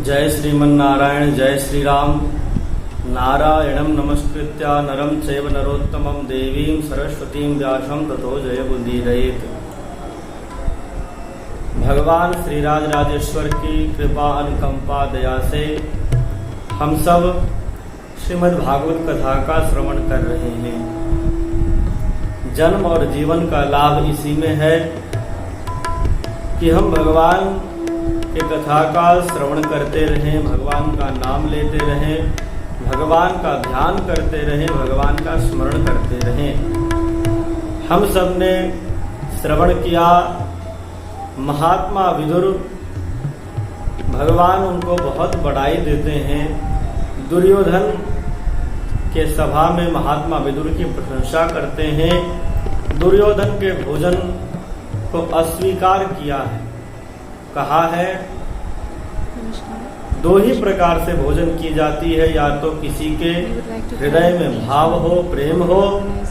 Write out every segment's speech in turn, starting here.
जय श्रीमन्नारायण। जय श्री राम। नारायणं नमस्कृत्य नरं चैव नरोत्तमं देवीं सरस्वतीं व्यासं ततो जयमुदीरयेत्। भगवान श्री राजेश्वर की कृपा अनुकंपा दया से हम सब श्रीमद् भागवत कथा का श्रवण कर रहे हैं। जन्म और जीवन का लाभ इसी में है कि हम भगवान के कथा का श्रवण करते रहें, भगवान का नाम लेते रहें, भगवान का ध्यान करते रहें, भगवान का स्मरण करते रहें। हम सब ने श्रवण किया महात्मा विदुर, भगवान उनको बहुत बड़ाई देते हैं। दुर्योधन के सभा में महात्मा विदुर की प्रशंसा करते हैं। दुर्योधन के भोजन को अस्वीकार किया है, कहा है दो ही प्रकार से भोजन की जाती है, या तो किसी के हृदय में भाव हो, प्रेम हो,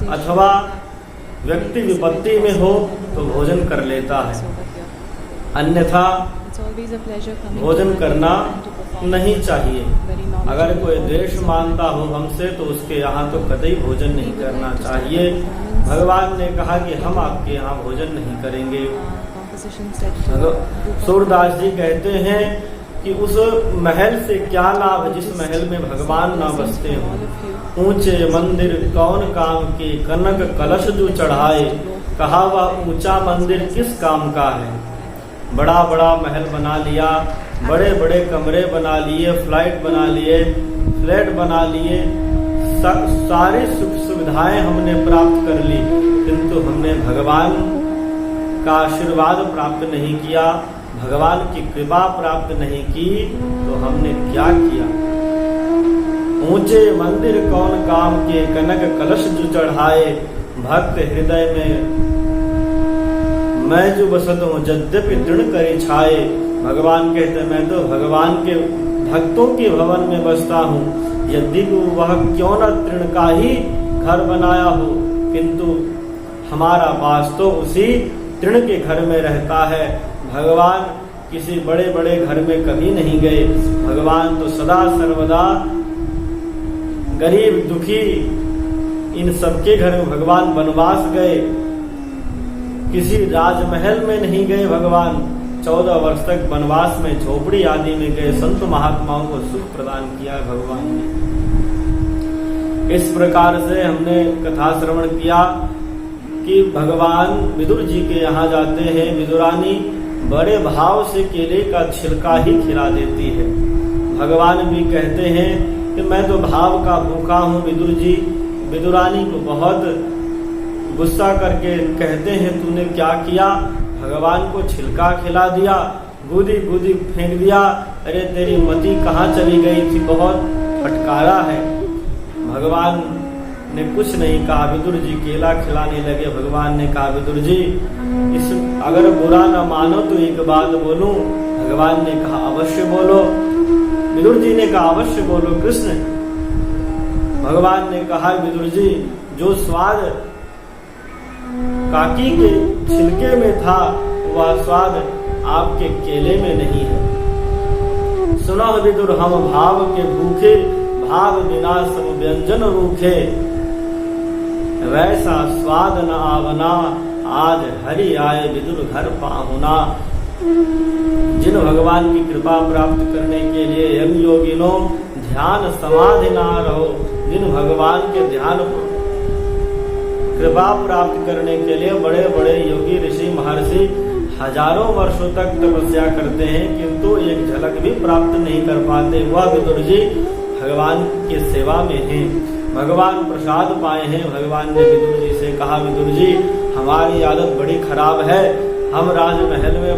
अथवा व्यक्ति विपत्ति में हो तो भोजन कर लेता है, अन्यथा भोजन करना नहीं चाहिए। अगर कोई द्वेष मानता हो हमसे तो उसके यहाँ तो कतई भोजन नहीं करना चाहिए। भगवान ने कहा कि हम आपके यहाँ भोजन नहीं करेंगे। सूरदास जी कहते हैं कि उस महल से क्या लाभ जिस महल में भगवान ना बसते हो। ऊंचे मंदिर कौन काम के, कनक कलश जो चढ़ाए, कहा वह ऊंचा मंदिर किस काम का है। बड़ा बड़ा महल बना लिया, बड़े बड़े कमरे बना लिए, फ्लाइट बना लिए, फ्लैट बना लिए, सारी सुख सुविधाएं हमने प्राप्त कर ली, किंतु हमने भगवान का आशीर्वाद प्राप्त नहीं किया, भगवान की कृपा प्राप्त नहीं की, तो हमने क्या किया। ऊंचे मंदिर कौन काम के, कनक कलश जो चढ़ाए, भक्त हृदय में मैं जो बसत हूँ यद्यपि तृण करे छाए। भगवान कहते मैं तो भगवान के भक्तों के भवन में बसता हूँ, यद्यपि वह क्यों न तृण का ही घर बनाया हो, किंतु हमारा वास तो उसी तृण के घर में रहता है। भगवान किसी बड़े बड़े घर में कभी नहीं गए। भगवान तो सदा सर्वदा गरीब दुखी इन सबके घर में भगवान वनवास गए, किसी राजमहल में नहीं गए। भगवान 14 वर्ष तक वनवास में झोपड़ी आदि में गए, संत महात्माओं को सुख प्रदान किया भगवान ने। इस प्रकार से हमने कथा श्रवण किया कि भगवान विदुर जी के यहाँ जाते हैं। विदुरानी बड़े भाव से केले का छिलका ही खिला देती है। भगवान भी कहते हैं कि मैं तो भाव का भूखा हूँ विदुर जी। विदुरानी को बहुत गुस्सा करके कहते हैं तूने क्या किया। भगवान को छिलका खिला दिया, गुदी गुदी फेंक दिया। अरे तेरी मति कहाँ चली गई थी, बहुत फटकारा है। भगवान ने कुछ नहीं कहा, विदुर जी केला खिलाने लगे। भगवान ने कहा विदुर जी इस अगर बुरा न मानो तो एक बात बोलूं। भगवान ने कहा अवश्य बोलो। विदुर जी ने कहा अवश्य बोलो कृष्ण। भगवान ने कहा विदुर जी जो स्वाद काकी के छिलके में था वह स्वाद आपके केले में नहीं है। सुना विदुर हम भाव के भूखे, भाव बिना सब व्यंजन रूखे। वैसा स्वाद न आवना, आज हरि आए विदुर घर पाहुना। जिन भगवान की कृपा प्राप्त करने के लिए यम योगिनो ध्यान समाधि ना रहो, जिन भगवान के ध्यान कृपा प्राप्त करने के लिए बड़े बड़े योगी ऋषि महर्षि हजारों वर्षों तक तपस्या करते हैं, किंतु एक झलक भी प्राप्त नहीं कर पाते। वह विदुर जी भगवान की सेवा में हैं, भगवान प्रसाद पाए हैं। भगवान ने विदुर जी से कहा विदुर जी हमारी आदत बड़ी खराब है, हम राजमहल में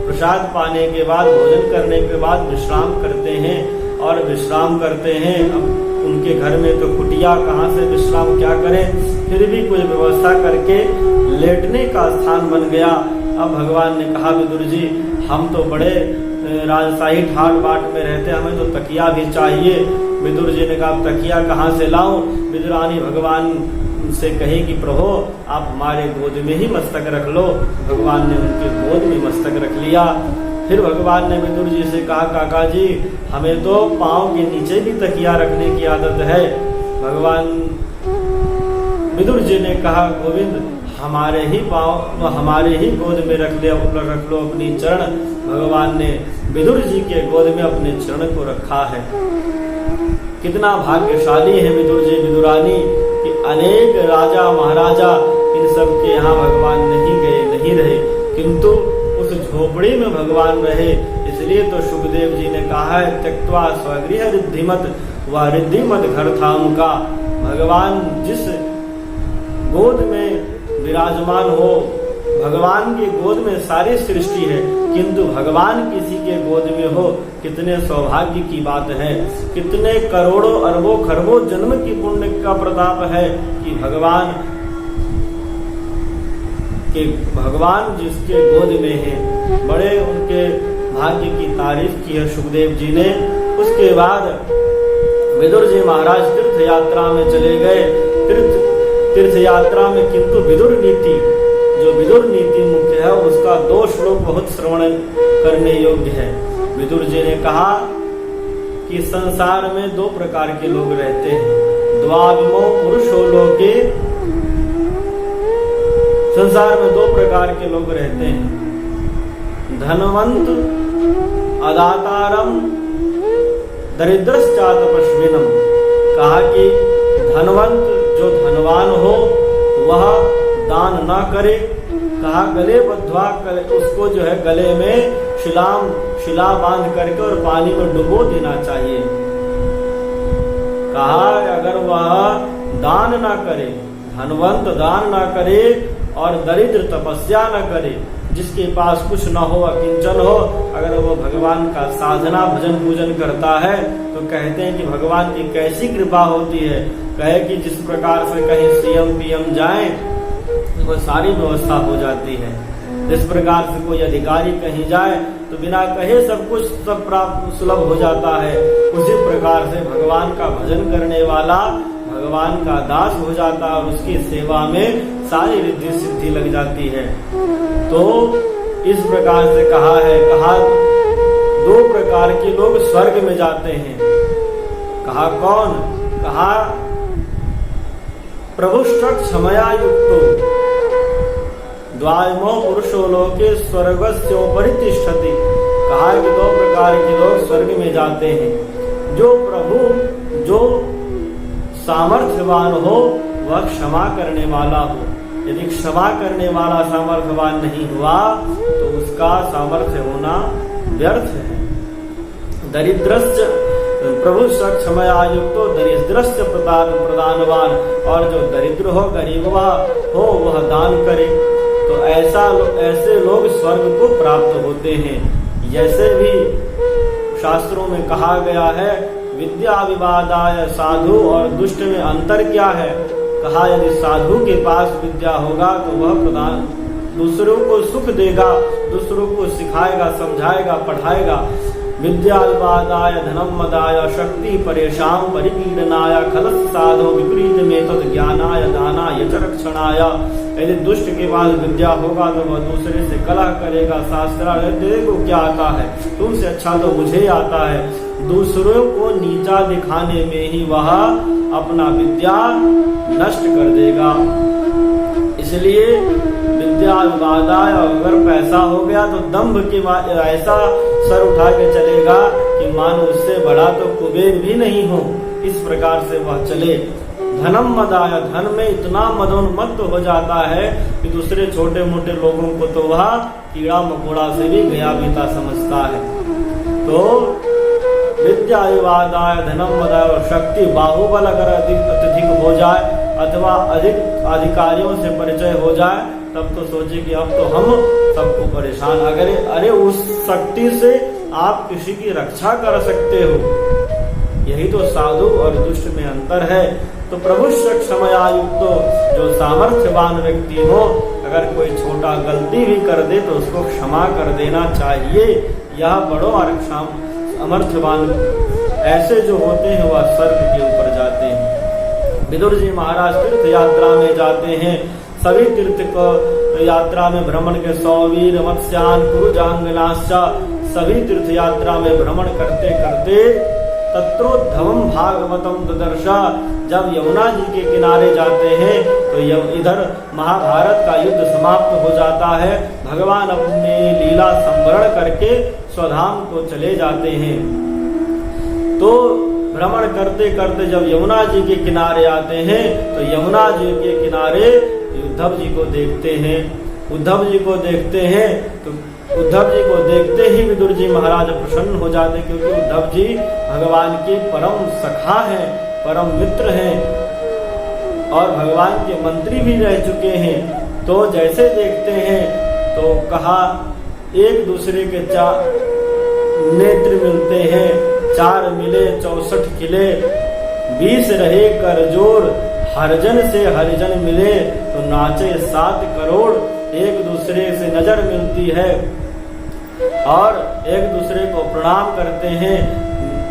प्रसाद पाने के बाद, भोजन करने के बाद विश्राम करते हैं और विश्राम करते हैं। अब उनके घर में तो कुटिया, कहाँ से विश्राम क्या करें, फिर भी कोई व्यवस्था करके लेटने का स्थान बन गया। अब भगवान ने कहा विदुर जी हम तो बड़े राजशाही ठाट बाट में रहते, हमें तो तकिया भी चाहिए। विदुर जी ने कहा तकिया कहाँ से लाऊं। विदुरानी भगवान से कहे कि प्रभु आप हमारे गोद में ही मस्तक रख लो। भगवान ने उनके गोद में मस्तक रख लिया। फिर भगवान ने विदुर जी से कहा, काका जी हमें तो पांव के नीचे भी तकिया रखने की आदत है। भगवान विदुर जी ने कहा, गोविंद हमारे ही पांव, हमारे ही गोद में रख लो अपनी चरण। भगवान ने विदुर जी के गोद में अपने चरण को रखा है। कितना भाग्यशाली है विदुर जी विदुरानी कि अनेक राजा महाराजा इन सब के यहाँ भगवान नहीं गए, नहीं रहे, किंतु उस झोपड़ी में भगवान रहे। इसलिए तो सुखदेव जी ने कहा है, त्यक्त्वा स्वगृह रिद्धिमत, वह रिद्धिमत घर था उनका। भगवान जिस गोद में विराजमान हो, भगवान की गोद में सारी सृष्टि है, किंतु भगवान किसी के गोद में हो, कितने सौभाग्य की बात है। कितने करोड़ों अरबों खरबों जन्म की पुण्य का प्रताप है कि भगवान जिसके गोद में है, बड़े उनके भाग्य की तारीफ की है सुखदेव जी ने। उसके बाद विदुर जी महाराज तीर्थ यात्रा में चले गए। तीर्थ यात्रा में किंतु विदुर नीति, जो विदुर नीति मुख्य है, उसका 2 श्लोक बहुत श्रवण करने योग्य है। विदुर जी ने कहा कि संसार में 2 प्रकार के लोग रहते हैं। द्वाविमो पुरुषो लोके, संसार में 2 प्रकार के लोग रहते हैं, धनवंत अदातारम दरिद्रश्चातपस्विनम। कहा कि धनवंत जो धनवान हो वह दान ना करे। कहा गले बद्ध्वा, उसको जो है गले में शिला बांध करके और पानी में डुबो देना चाहिए। कहा अगर वह दान ना करे, धनवंत दान ना करे और दरिद्र तपस्या न करे, जिसके पास कुछ न हो, अकिंचन हो, अगर वो भगवान का साधना भजन पूजन करता है तो कहते हैं कि भगवान की कैसी कृपा होती है। कहे कि जिस प्रकार से कहीं सीएम पीएम जाए वो सारी व्यवस्था हो जाती है, जिस प्रकार से कोई अधिकारी कहीं जाए तो बिना कहे सब कुछ सब प्राप्त सुलभ हो जाता है, उसी प्रकार से भगवान का भजन करने वाला भगवान का दास हो जाता है और उसकी सेवा में सारी रिद्धि सिद्धि लग जाती है। तो इस प्रकार से कहा है, कहा 2 प्रकार के लोग स्वर्ग में जाते हैं। कहा कौन? कहा प्रभुष्ट क्षमया युक्तो द्वाइमो पुरुषो लोके स्वर्गस्योपरि तिष्ठति। कहा कि 2 प्रकार के लोग स्वर्ग में जाते हैं। जो प्रभु, जो सामर्थ्यवान हो, वह क्षमा करने वाला हो। यदि क्षमा करने वाला सामर्थ्यवान नहीं हुआ तो उसका सामर्थ्य होना व्यर्थ है। दरिद्रस्य प्रभु क्षमया युक्तो दरिद्रस्य प्रदानवान, और जो दरिद्र हो, गरीब हो, वह दान करे। तो ऐसे लोग स्वर्ग को प्राप्त होते हैं। जैसे भी शास्त्रों में कहा गया है, विद्या विवादाय साधु और दुष्ट में अंतर क्या है? कहा यदि साधु के पास विद्या होगा तो वह दूसरों को सुख देगा, दूसरों को सिखाएगा, समझाएगा, पढ़ाएगा। विद्या विवादाय धनम मदाय शक्ति परेशान परिपीडनाय खलस साधो विपरीत में तद ज्ञानाय दानाय च रक्षणाय। यदि दुष्ट के पास विद्या होगा तो वह दूसरे से कलह करेगा, शास्त्रार्थ, देखो क्या आता है, तुमसे अच्छा तो मुझे आता है। दूसरों को नीचा दिखाने में ही वह अपना विद्या नष्ट कर देगा। इसलिए विद्या विवादाय, अगर पैसा हो गया तो दंभ के ऐसा सर उठा के चलेगा कि मानो उससे बड़ा तो कुबेर भी नहीं हो, इस प्रकार से वह चले। धनम मदाय, धन में इतना मदोन्मत्त हो जाता है कि दूसरे छोटे मोटे लोगों को तो वह कीड़ा मकोड़ा से भी गया बीता समझता है। तो विद्या विवादाय धनम मदाय और शक्ति, बाहुबल अगर अत्यधिक हो जाए अथवा अधिक अधिकारियों से परिचय हो जाए तब तो सोचे कि अब तो हम सबको परेशान। अरे उस शक्ति से आप किसी की रक्षा कर सकते हो। यही तो साधु और दुष्ट में अंतर है। तो प्रभु क्षमया युक्तो, जो सामर्थ्यवान व्यक्ति हो, अगर कोई छोटा गलती भी कर दे तो उसको क्षमा कर देना चाहिए। यह बड़ो अमर्थवान ऐसे जो होते हैं वह स्वर्ग के ऊपर जाते हैं। विदुर जी महाराज तीर्थ यात्रा में जाते हैं। सभी तीर्थ को तो यात्रा में भ्रमण के 100 वीर मत्स्यान कुरुजांगनाश्च, सभी तीर्थ यात्रा में भ्रमण करते करते तत्रोद्धवम भागवतम ददर्श, जब यमुना जी के किनारे जाते हैं तो इधर महाभारत का युद्ध समाप्त हो जाता है। भगवान अपने लीला संवरण करके स्वधाम को चले जाते हैं। तो भ्रमण करते करते जब यमुना जी के किनारे आते हैं तो यमुना जी के किनारे उद्धव जी को देखते हैं। उद्धव जी को देखते हैं तो उद्धव जी को देखते ही विदुर जी महाराज प्रसन्न हो जाते, क्योंकि उद्धव जी भगवान के परम सखा हैं, परम मित्र हैं और भगवान के मंत्री भी रह चुके हैं। तो जैसे देखते हैं तो कहा, एक दूसरे के नेत्र मिलते हैं, 4 मिले 64 खिले, 20 रहे कर जोड़, हरिजन से हरिजन मिले तो नाचे 7 करोड़। एक दूसरे से नजर मिलती है और एक दूसरे को प्रणाम करते हैं,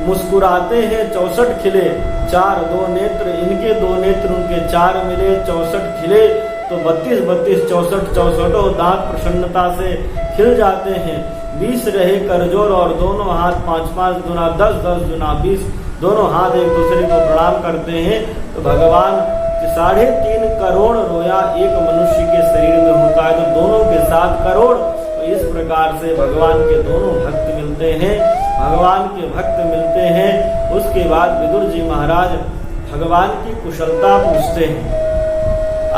मुस्कुराते हैं, 64 खिले, 4 2 नेत्र, इनके 2 नेत्र उनके 4 मिले, 64 खिले तो 32 64 दांत प्रसन्नता से खिल जाते हैं। 20 रहे करजोर और दोनों हाथ 5 गुना 10 गुना 20, दोनों हाथ एक दूसरे को प्रणाम करते हैं। तो भगवान 3.5 करोड़ रोया एक मनुष्य के शरीर में होता है, तो दोनों के 7 करोड़। तो इस प्रकार से भगवान के दोनों भक्त मिलते हैं, भगवान के भक्त मिलते हैं। उसके बाद विदुर जी महाराज भगवान की कुशलता पूछते हैं।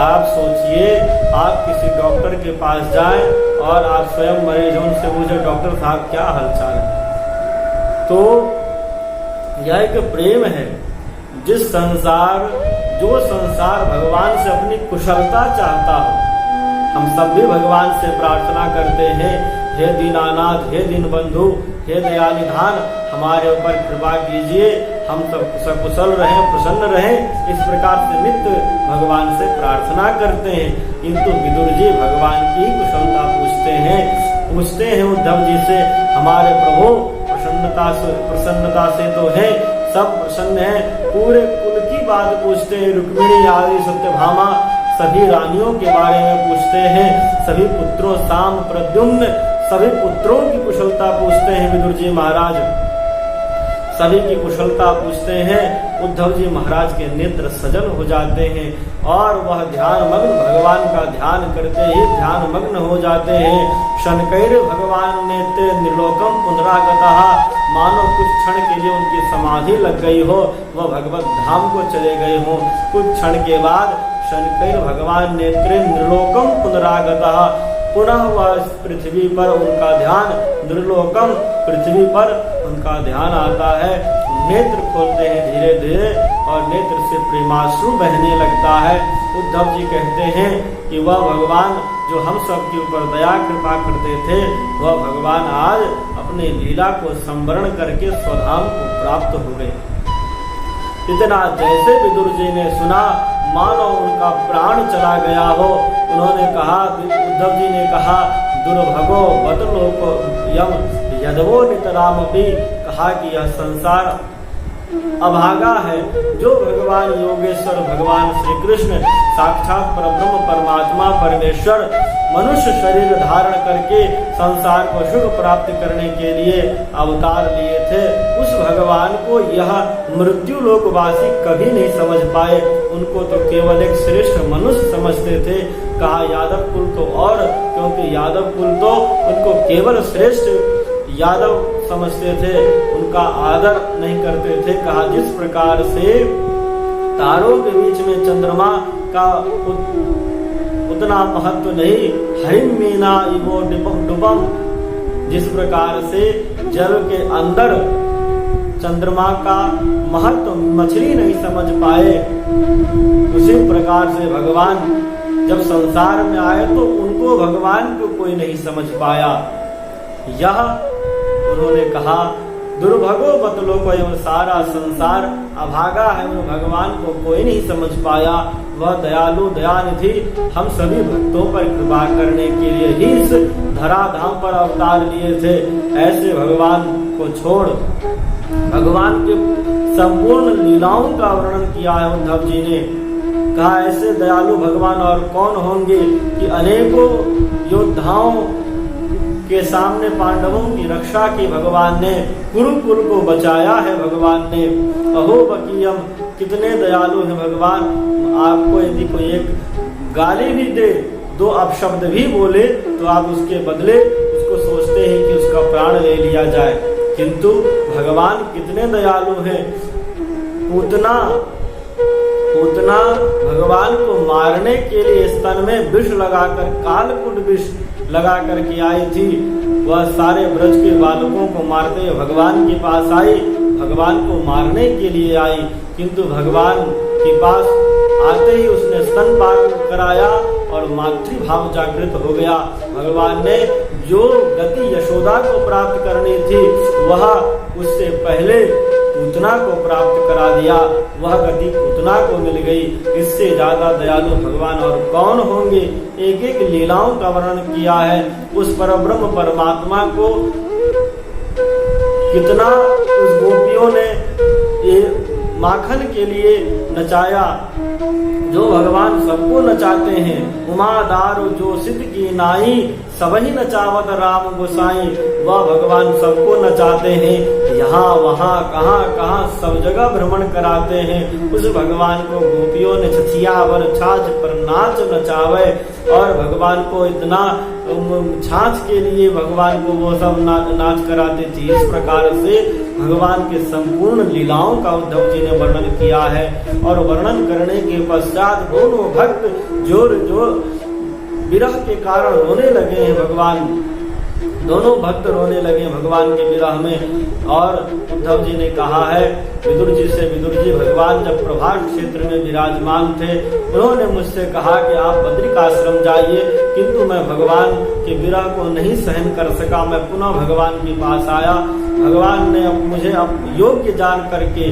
आप सोचिए, आप किसी डॉक्टर के पास जाएं और आप स्वयं मरीजों से पूछे, डॉक्टर साहब क्या हालचाल है। तो यह एक प्रेम है। जो संसार भगवान से अपनी कुशलता चाहता हो, हम सब भी भगवान से प्रार्थना करते हैं, हे दीनानाथ, हे दीनबंधु, हे दयानिधान, हमारे ऊपर कृपा कीजिए, हम सब सकुशल रहें, प्रसन्न रहें। इस प्रकार से नित्य भगवान से प्रार्थना करते हैं। किंतु विदुर जी भगवान की कुशलता पूछते हैं उद्धव जी से, हमारे प्रभु प्रसन्नता से तो है, सब प्रसन्न है। पूरे कुल की बात पूछते हैं, रुक्मिणी आदि सत्यभामा सभी रानियों के बारे में पूछते हैं, सभी पुत्रों साम प्रद्युम्न सभी पुत्रों की कुशलता पूछते हैं विदुर जी महाराज, सभी की कुशलता पूछते हैं। उद्धव जी महाराज के नेत्र सजल हो जाते हैं और वह ध्यान मग्न, भगवान का ध्यान करते ही ध्यान मग्न हो जाते हैं। शनकैर भगवान नेत्र निर्लोकम पुनरागतः, मानो कुछ क्षण के लिए उनकी समाधि लग गई हो, वह भगवत धाम को चले गए हो। कुछ क्षण के बाद शनकैर भगवान नेत्र निर्लोकम पुनरागतः, पुनः वह पृथ्वी पर उनका ध्यान, निर्लोकम पृथ्वी पर उनका ध्यान आता है। नेत्र खोलते हैं धीरे धीरे और नेत्र से प्रेमाश्रु बहने लगता है। उद्धव जी कहते हैं कि वह भगवान जो हम सब के ऊपर दया कृपा करते थे, वह भगवान आज अपने लीला को संवरण करके स्वधाम को प्राप्त हो गए। इतना जैसे विदुर जी ने सुना, मानो उनका प्राण चला गया हो। उन्होंने कहा, उद्धव जी ने कहा, दुर्भगो बतलोको यम यदवो नितराम भी, कहा कि यह संसार अभागा है। जो भगवान योगेश्वर भगवान श्री कृष्ण साक्षात परब्रह्म परमात्मा परमेश्वर मनुष्य शरीर धारण करके संसार को सुख प्राप्त करने के लिए अवतार लिए थे, उस भगवान को यह मृत्यु लोकवासी कभी नहीं समझ पाए। उनको तो केवल एक श्रेष्ठ मनुष्य समझते थे। कहा यादव कुल तो और, क्योंकि यादव कुल तो उनको केवल श्रेष्ठ यादव समझते थे, उनका आदर नहीं करते थे। कहा जिस प्रकार से तारों के बीच में चंद्रमा का उतना महत्व नहीं, हरिम मीना इवो डुबम, जिस प्रकार से जल के अंदर चंद्रमा का महत्व मछली नहीं समझ पाए, उसी प्रकार से भगवान जब संसार में आए तो उनको भगवान को कोई नहीं समझ पाया। यह उन्होंने कहा, दुर्भगो बतलो को, एवं सारा संसार अभागा है, भगवान को कोई नहीं समझ पाया। वह दयालु दयानिधि हम सभी भक्तों पर कृपा करने के लिए ही इस धराधाम पर अवतार लिए थे। ऐसे भगवान को छोड़ भगवान के संपूर्ण लीलाओं का वर्णन किया है उद्धव जी ने। कहा ऐसे दयालु भगवान और कौन होंगे कि अनेकों योद्धाओं के सामने पांडवों की रक्षा की भगवान ने, कुरुकुल को बचाया है भगवान ने। अहो बकीयम, कितने दयालु हैं भगवान। आपको यदि कोई एक गाली भी दे, दो अपशब्द भी बोले, तो आप उसके बदले उसको सोचते हैं कि उसका प्राण ले लिया जाए, किंतु भगवान कितने दयालु हैं। पूतना भगवान को मारने के लिए स्तन में विष लगाकर, कालकुट विष लगा करके आई थी। वह सारे ब्रज के बालकों को मारते हुए भगवान के पास आई, भगवान को मारने के लिए आई, किंतु भगवान के पास आते ही उसने स्तन पान कराया और मातृभाव जागृत हो गया। भगवान ने जो गति यशोदा को प्राप्त करनी थी वह उससे पहले पूतना को प्राप्त करा दिया, वह गति पूतना को मिल गई। इससे ज्यादा दयालु भगवान और कौन होंगे। एक एक लीलाओं का वर्णन किया है। उस परब्रह्म परमात्मा को कितना उस गोपियों ने ये माखन के लिए नचाया, जो भगवान सबको नचाते हैं। उमा दारू जो सिद्ध की नाई, सबही नचावत राम गोसाई। वह भगवान सबको नचाते हैं, यहाँ वहाँ कहाँ कहाँ सब जगह भ्रमण कराते हैं। उस भगवान को गोपियों ने छछियावर छाछ पर नाच नचावे, और भगवान को इतना छाछ के लिए भगवान को वो सब नाच कराते थे। इस प्रकार से भगवान के संपूर्ण लीलाओं का उद्धव जी ने वर्णन किया है। और वर्णन करने के पश्चात दोनों भक्त जोर विरह के कारण रोने लगे हैं। भगवान दोनों भक्त रोने लगे भगवान के विरह में। और उद्धव जी ने कहा है विदुर जी से, विदुर जी भगवान जब प्रभास क्षेत्र में विराजमान थे, उन्होंने मुझसे कहा कि आप बद्रिकाश्रम जाइए, किंतु मैं भगवान के विरह को नहीं सहन कर सका। मैं पुनः भगवान के पास आया। भगवान ने मुझे योग्य जान करके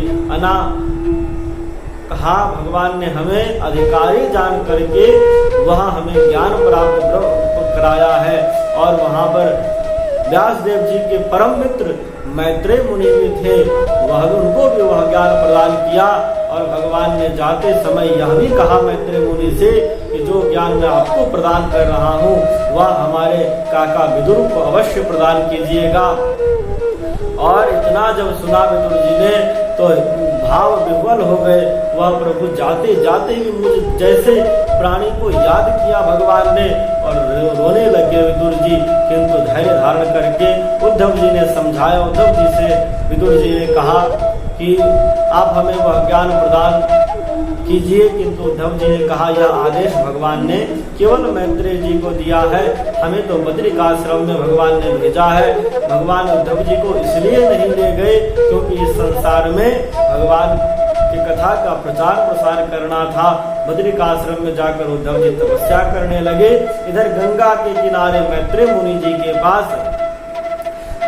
कहा, भगवान ने हमें अधिकारी जान करके वहाँ हमें ज्ञान प्राप्त कराया है। और वहाँ पर व्यास देव जी के परम मित्र मैत्रेय मुनि भी थे, उनको भी वह ज्ञान प्रदान किया। और भगवान ने जाते समय यह भी कहा मैत्रेय मुनि से कि जो ज्ञान मैं आपको प्रदान कर रहा हूँ वह हमारे काका विदुर को अवश्य प्रदान कीजिएगा। और इतना जब सुना विदुर जी ने तो भाव विह्वल हो गए। वह प्रभु जाते जाते ही मुझे जैसे प्राणी को याद किया भगवान ने, और रोने लगे विदुर जी। किंतु धैर्य धारण करके उद्धव जी ने समझाया। उद्धव जी से विदुर जी ने कहा कि आप हमें वह ज्ञान प्रदान कीजिए, किंतु उद्धव जी ने कहा यह आदेश भगवान ने केवल मैत्रेय जी को दिया है, हमें तो बद्रिकाश्रम में भगवान ने भेजा है। भगवान उद्धव जी को इसलिए नहीं ले गए क्योंकि इस संसार में भगवान की कथा का प्रचार प्रसार करना था। बद्रिकाश्रम में जाकर उद्धव जी तपस्या करने लगे। इधर गंगा के किनारे मैत्रेय मुनि जी के पास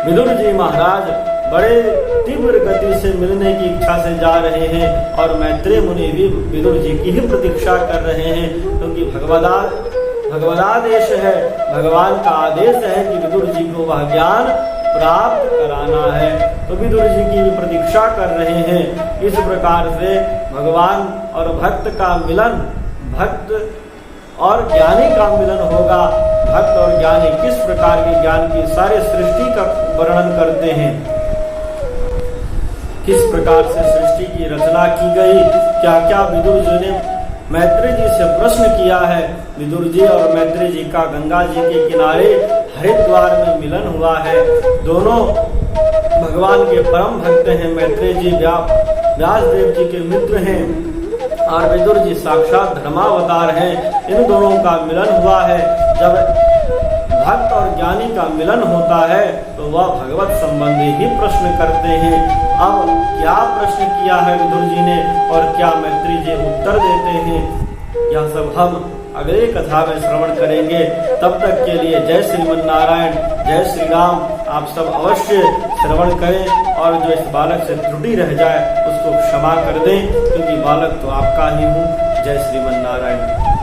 विदुर जी महाराज बड़े तीव्र गति से मिलने की इच्छा से जा रहे हैं। और मैत्रेय मुनि भी विदुर जी की ही प्रतीक्षा कर रहे हैं, क्योंकि भगवदादेश है, भगवान का आदेश है कि विदुर जी को वह ज्ञान प्राप्त कराना है। तो विदुर जी की भी प्रतीक्षा कर रहे हैं। इस प्रकार से भगवान और भक्त का मिलन, भक्त और ज्ञानी का मिलन होगा। भक्त और ज्ञानी किस प्रकार के ज्ञान की सारे सृष्टि का वर्णन करते हैं, किस प्रकार से सृष्टि की रचना की गई, क्या क्या विदुर जी ने मैत्रेय जी से प्रश्न किया है। विदुर जी और मैत्रेय जी का गंगा जी के किनारे हरिद्वार में मिलन हुआ है। दोनों भगवान के परम भक्त हैं। मैत्रेय जी व्यास देव जी के मित्र हैं और विदुर जी साक्षात धर्मावतार हैं। इन दोनों का मिलन हुआ है। जब भक्त और ज्ञानी का मिलन होता है तो वह भगवत संबंधी ही प्रश्न करते हैं। अब क्या प्रश्न किया है विदुर जी ने और क्या मैत्रेय जी उत्तर देते हैं, यह सब हम अगले कथा में श्रवण करेंगे। तब तक के लिए जय श्रीमन नारायण, जय श्री राम। आप सब अवश्य श्रवण करें और जो इस बालक से त्रुटि रह जाए उसको क्षमा कर दें, क्योंकि बालक तो आपका ही हूँ। जय श्रीमन नारायण।